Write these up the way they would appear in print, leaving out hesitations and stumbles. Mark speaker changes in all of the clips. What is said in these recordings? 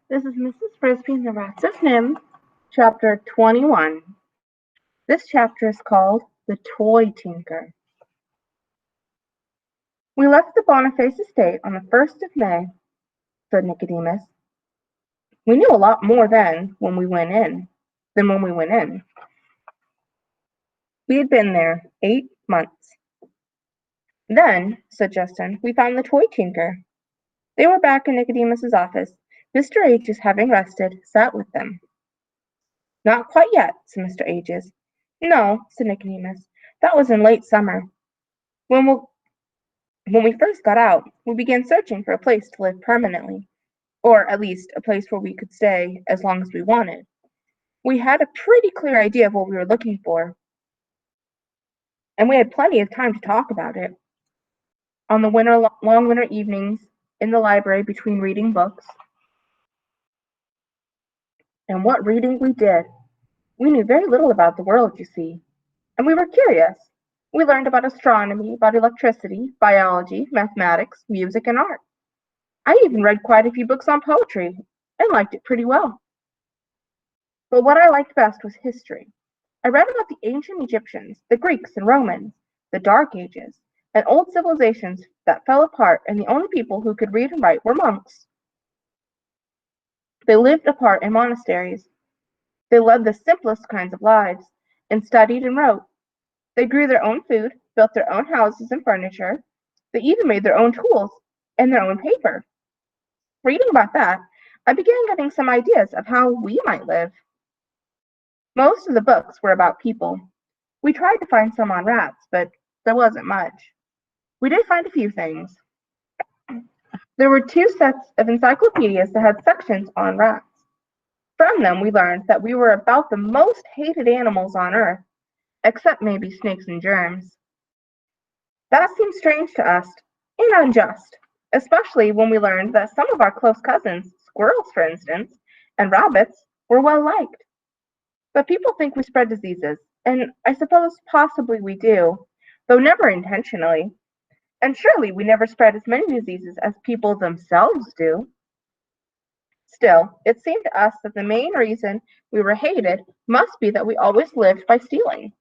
Speaker 1: This is Mrs. Frisby and the Rats of NIMH, Chapter 21. This chapter is called The Toy Tinker. We left the Boniface estate on the 1st of May, said Nicodemus. We knew a lot more then when we went in. We had been there 8 months. Then, said Justin, we found the toy tinker. They were back in Nicodemus's office. Mr. H's, having rested, sat with them. Not quite yet, said Mr. H's. No, said Nicodemus. That was in late summer. When we first got out, we began searching for a place to live permanently, or at least a place where we could stay as long as we wanted. We had a pretty clear idea of what we were looking for, and we had plenty of time to talk about it. On the long winter evenings in the library between reading books. And what reading we did! We knew very little about the world, you see, and we were curious. We learned about astronomy, about electricity, biology, mathematics, music, and art. I even read quite a few books on poetry and liked it pretty well. But what I liked best was history. I read about the ancient Egyptians, the Greeks and Romans, the Dark Ages, and old civilizations that fell apart, and the only people who could read and write were monks. They lived apart in monasteries. They led the simplest kinds of lives and studied and wrote. They grew their own food, built their own houses and furniture. They even made their own tools and their own paper. Reading about that, I began getting some ideas of how we might live. Most of the books were about people. We tried to find some on rats, but there wasn't much. We did find a few things. There were 2 sets of encyclopedias that had sections on rats. From them we learned that we were about the most hated animals on earth, except maybe snakes and germs. That seemed strange to us and unjust, especially when we learned that some of our close cousins, squirrels for instance, and rabbits, were well liked. But people think we spread diseases, and I suppose possibly we do, though never intentionally. And surely we never spread as many diseases as people themselves do. Still, it seemed to us that the main reason we were hated must be that we always lived by stealing.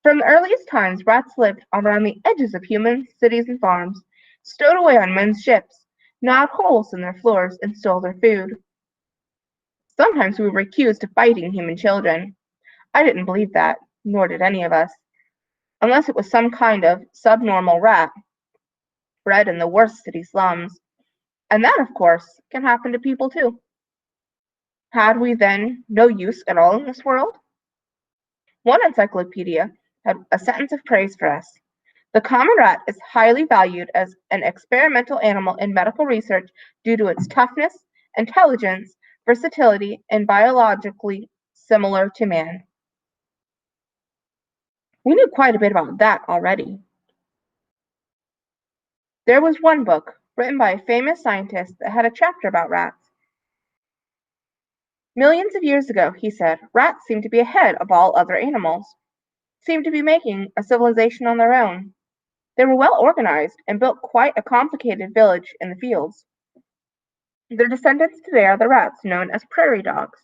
Speaker 1: From the earliest times, rats lived around the edges of human cities and farms, stowed away on men's ships, gnawed holes in their floors, and stole their food. Sometimes we were accused of biting human children. I didn't believe that, nor did any of us, unless it was some kind of subnormal rat bred in the worst city slums. And that, of course, can happen to people too. Had we then no use at all in this world? One encyclopedia had a sentence of praise for us. The common rat is highly valued as an experimental animal in medical research due to its toughness, intelligence, versatility, and biologically similar to man. We knew quite a bit about that already. There was one book, written by a famous scientist, that had a chapter about rats. Millions of years ago, he said, rats seemed to be ahead of all other animals, seemed to be making a civilization on their own. They were well organized and built quite a complicated village in the fields. Their descendants today are the rats known as prairie dogs.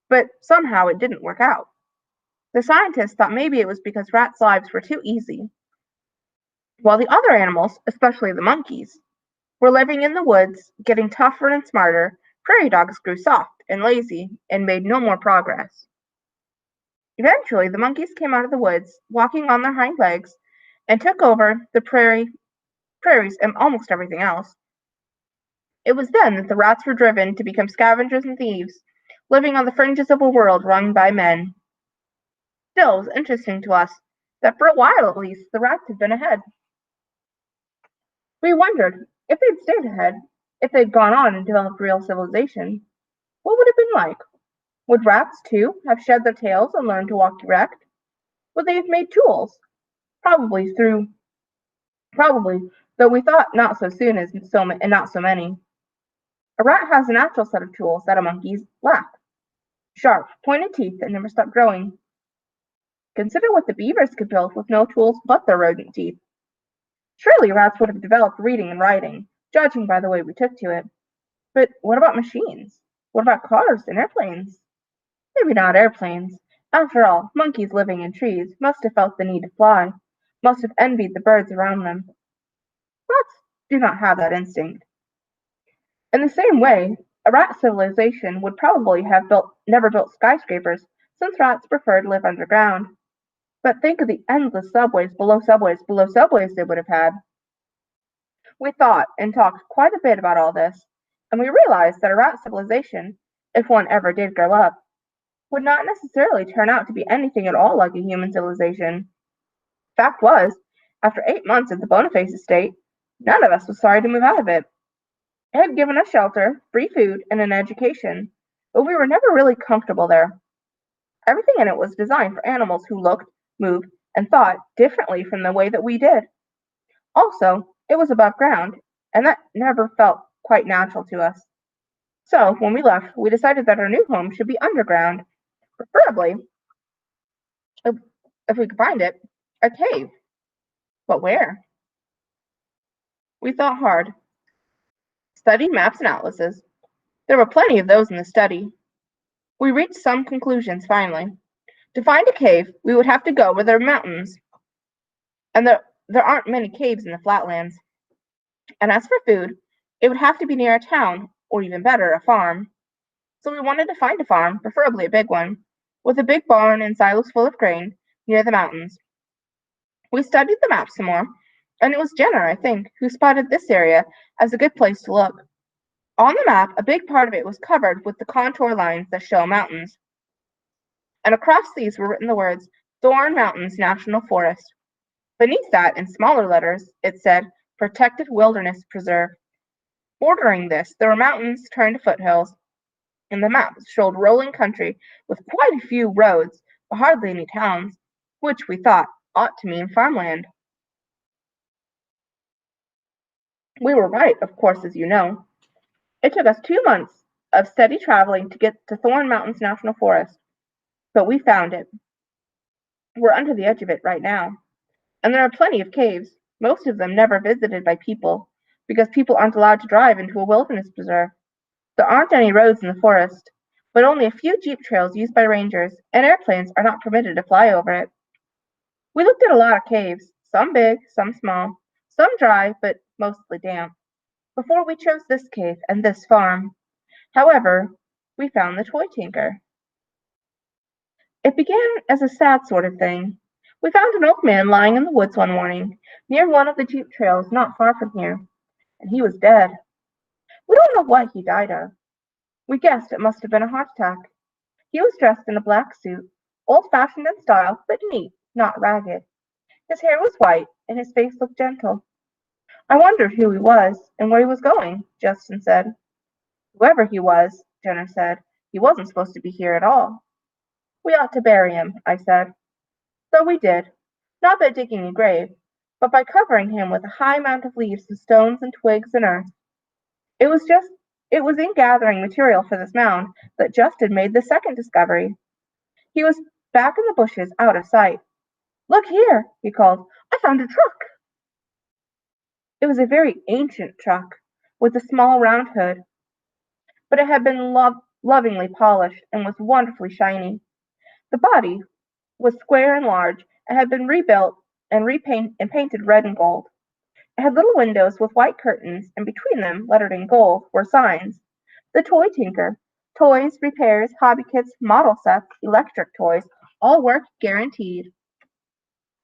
Speaker 1: But somehow it didn't work out. The scientists thought maybe it was because rats' lives were too easy. While the other animals, especially the monkeys, were living in the woods, getting tougher and smarter, prairie dogs grew soft and lazy and made no more progress. Eventually, the monkeys came out of the woods, walking on their hind legs, and took over the prairies and almost everything else. It was then that the rats were driven to become scavengers and thieves, living on the fringes of a world run by men. Still, it was interesting to us that for a while at least, the rats had been ahead. We wondered, if they'd stayed ahead, if they'd gone on and developed real civilization, what would it have been like? Would rats, too, have shed their tails and learned to walk erect? Would they have made tools? Probably, though we thought not so soon and not so many. A rat has a natural set of tools that a monkey lacks. Sharp, pointed teeth that never stop growing. Consider what the beavers could build with no tools but their rodent teeth. Surely rats would have developed reading and writing, judging by the way we took to it. But what about machines? What about cars and airplanes? Maybe not airplanes. After all, monkeys living in trees must have felt the need to fly, must have envied the birds around them. Rats do not have that instinct. In the same way, a rat civilization would probably have never built skyscrapers, since rats prefer to live underground. But think of the endless subways below subways they would have had. We thought and talked quite a bit about all this, and we realized that a rat civilization, if one ever did grow up, would not necessarily turn out to be anything at all like a human civilization. Fact was, after 8 months at the Boniface estate, none of us was sorry to move out of it. It had given us shelter, free food, and an education, but we were never really comfortable there. Everything in it was designed for animals who looked, moved, and thought differently from the way that we did. Also, it was above ground, and that never felt quite natural to us. So, when we left, we decided that our new home should be underground, preferably, if, if we could find it, a cave. But where? We thought hard, studied maps and atlases. There were plenty of those in the study. We reached some conclusions finally. To find a cave, we would have to go where there are mountains, and there aren't many caves in the flatlands. And as for food, it would have to be near a town, or even better, a farm. So we wanted to find a farm, preferably a big one, with a big barn and silos full of grain, near the mountains. We studied the map some more, and it was Jenner, I think, who spotted this area as a good place to look. On the map, a big part of it was covered with the contour lines that show mountains, and across these were written the words Thorn Mountains National Forest. Beneath that, in smaller letters, it said Protected Wilderness Preserve. Bordering this, there were mountains turned to foothills, and the map showed rolling country with quite a few roads, but hardly any towns, which we thought ought to mean farmland. We were right, of course, as you know. It took us 2 months of steady traveling to get to Thorn Mountains National Forest, but we found it. We're under the edge of it right now, and there are plenty of caves, most of them never visited by people, because people aren't allowed to drive into a wilderness preserve. There aren't any roads in the forest, but only a few jeep trails used by rangers, and airplanes are not permitted to fly over it. We looked at a lot of caves, some big, some small, some dry, but mostly damp, before we chose this cave and this farm. However, we found the toy tinker. It began as a sad sort of thing. We found an old man lying in the woods one morning, near one of the jeep trails not far from here, and he was dead. We don't know what he died of. We guessed it must have been a heart attack. He was dressed in a black suit, old-fashioned in style, but neat, not ragged. His hair was white, and his face looked gentle. I wondered who he was, and where he was going, Justin said. Whoever he was, Jenner said, he wasn't supposed to be here at all. We ought to bury him, I said. So we did, not by digging a grave, but by covering him with a high mound of leaves and stones and twigs and earth. It was in gathering material for this mound that Justin made the second discovery. He was back in the bushes, out of sight. Look here, he called. I found a truck. It was a very ancient truck, with a small round hood, but it had been lovingly polished and was wonderfully shiny. The body was square and large, and had been rebuilt and painted red and gold. It had little windows with white curtains, and between them, lettered in gold, were signs. The Toy Tinker. Toys, repairs, hobby kits, model sets, electric toys, all work guaranteed.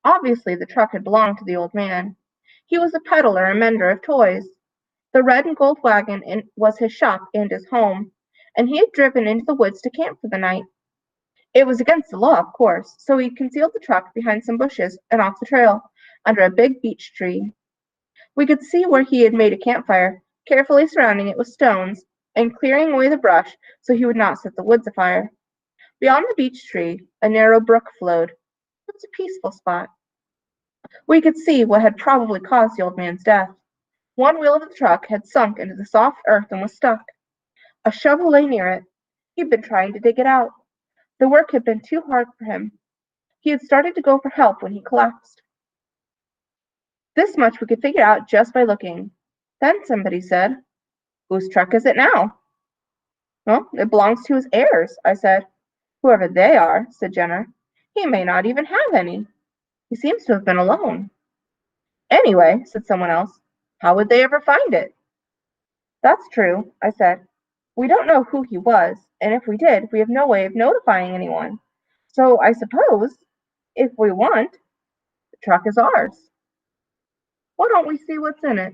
Speaker 1: Obviously the truck had belonged to the old man. He was a peddler and mender of toys. The red and gold wagon was his shop and his home, and he had driven into the woods to camp for the night. It was against the law, of course, so he concealed the truck behind some bushes and off the trail, under a big beech tree. We could see where he had made a campfire, carefully surrounding it with stones, and clearing away the brush so he would not set the woods afire. Beyond the beech tree, a narrow brook flowed. It was a peaceful spot. We could see what had probably caused the old man's death. One wheel of the truck had sunk into the soft earth and was stuck. A shovel lay near it. He'd been trying to dig it out. The work had been too hard for him. He had started to go for help when he collapsed. This much we could figure out just by looking. Then somebody said, Whose truck is it now? Well, it belongs to his heirs, I said. Whoever they are, said Jenner. He may not even have any. He seems to have been alone. Anyway, said someone else, how would they ever find it? That's true, I said. We don't know who he was, and if we did, we have no way of notifying anyone. So I suppose, if we want, the truck is ours. Why don't we see what's in it?